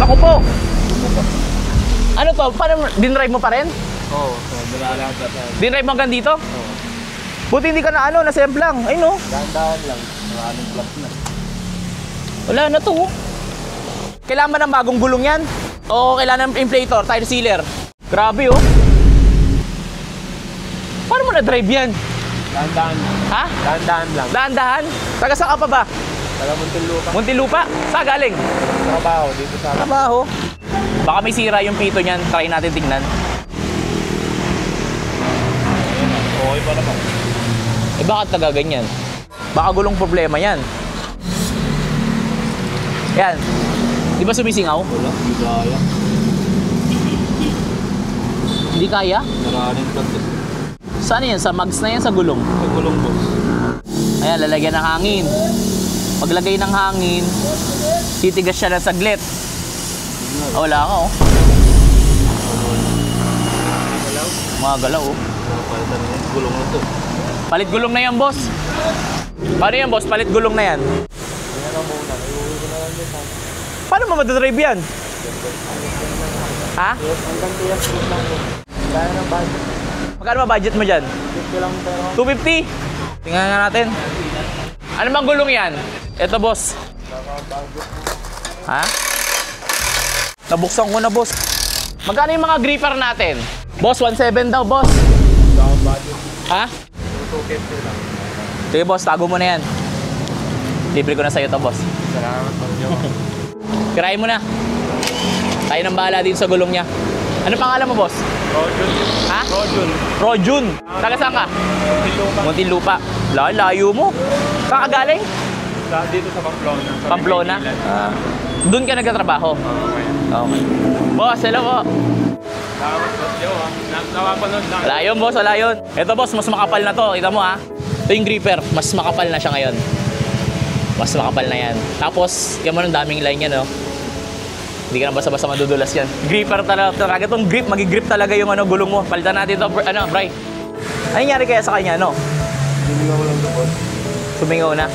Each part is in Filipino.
Ako po. Ano to? Paano, dinrive mo pa rin? Oo, dinalahat. Dinrive mo hanggang dito? Oo. Buti hindi ka na ano, na-semp lang. Ay no. Dahan-dahan lang. Maraming plus na. Wala na to. Kailangan ba ng bagong gulong yan? O kailangan ng inflator, tire sealer? Grabe oh. Paano mo na-drive yan? Dahan-dahan lang. Ha? Dahan-dahan lang. Dahan-dahan? Taga saan ka pa ba? Taga Muntinlupa. Muntinlupa? Saan galing? Trabaho dito sa... Trabaho. Baka may sira yung pito niyan. Try natin tingnan. Okay pa naman. Eh bakit taga ganyan? Baka gulong problema yan. Yan. Di ba sumisingaw? Wala, hindi kaya. Hindi kaya? Maraming plus. Saan yan? Sa mags na yan? Sa gulong? Sa gulong boss. Ayan, lalagyan ng hangin. Paglagay ng hangin, titigas siya ng saglit. Oh, wala ka oh. Mga galaw oh. Palitan na yan. Gulong na to. Palit gulong na yan, boss. Paano yan, boss? Palit gulong na yan. Kaya na muna. Iuwi ko na lang din. Paano mo madadrive yan? Ha? Hanggang tiyak lang po. Kaya ng budget. Magkano ba budget mo dyan? 50 lang pero. 250? Tingnan nga natin. Ano bang gulong yan? Ito, boss. Ha? Nabuksan ko na, boss. Magkano yung mga gripper natin? Boss, 1.7 daw, boss. Ha? 250 lang. Sige, boss, tago mo na yan. Libre ko na sa'yo to, boss. Salamat po nyo. Kirahin mo na. Tayo nang bahala din sa gulong niya. Ano pangalan mo, boss? Rojun. Ha? Rojun. Rojun. Taga saan ka? Muntinlupa. Muntinlupa. Layo mo. Saan ka galing? Dito sa Pamplona. Pamplona? Doon ka nagtatrabaho? Okay. Okay. Boss, hello po. Salamat po nyo. Nakapanood na. Wala yun, boss. Wala yun. Ito, boss, mas makapal na to. Kita mo, ha? Ito yung gripper. Mas makapal na siya ngayon. Mas makapal na yan. Tapos, yan mo ng daming line yan, no? Hindi ka na basta-basta madudulas yan. Gripper talaga. Itong grip, mag-grip talaga yung ano, gulong mo. Palitan natin ito, ano, Bray. Ano nangyari kaya sa kanya, no? Hindi ko lang doon. Sumingaw na.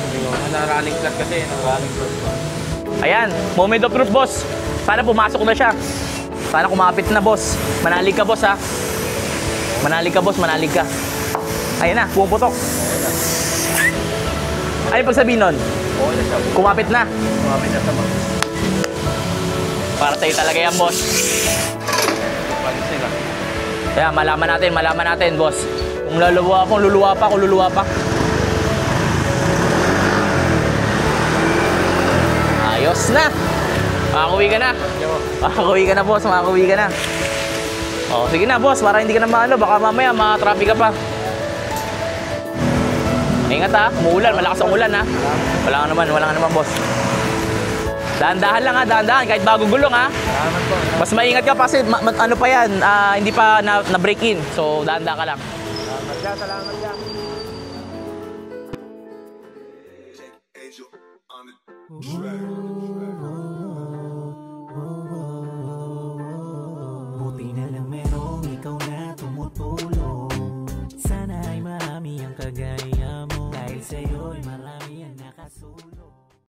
Running flat kasi. Running flat pa. Ayan, moment of truth, boss. Sana pumasok na siya. Sana kumapit na, boss. Manalig ka, boss, ha? Manalig ka, boss. Manalig ka. Ayan na, pumuputok. Ano yung pagsabihin nun? Okay na siya. Kumapit na. Kumapit na sa mga. Para sa'yo talaga yan, boss. Paano sila? Kaya malaman natin, boss. Kung luluwa pa. Ayos na. Makakuwi ka na. Makakuwi ka na, boss. Makakuwi ka na. Oh, sige na, boss. Para hindi ka na maano. Baka mamaya ma-traffic ka pa. Ingat ha. Umuulan. Malakas ang ulan ha. Wala ka naman, boss. Dahan-dahan lang ha. Dahan-dahan. Kahit bago gulong ha. Salamat po. Mas maingat ka kasi ano pa yan. Hindi pa na-break in. So, dahan-dahan ka lang. Salamat ka. Angel on the track.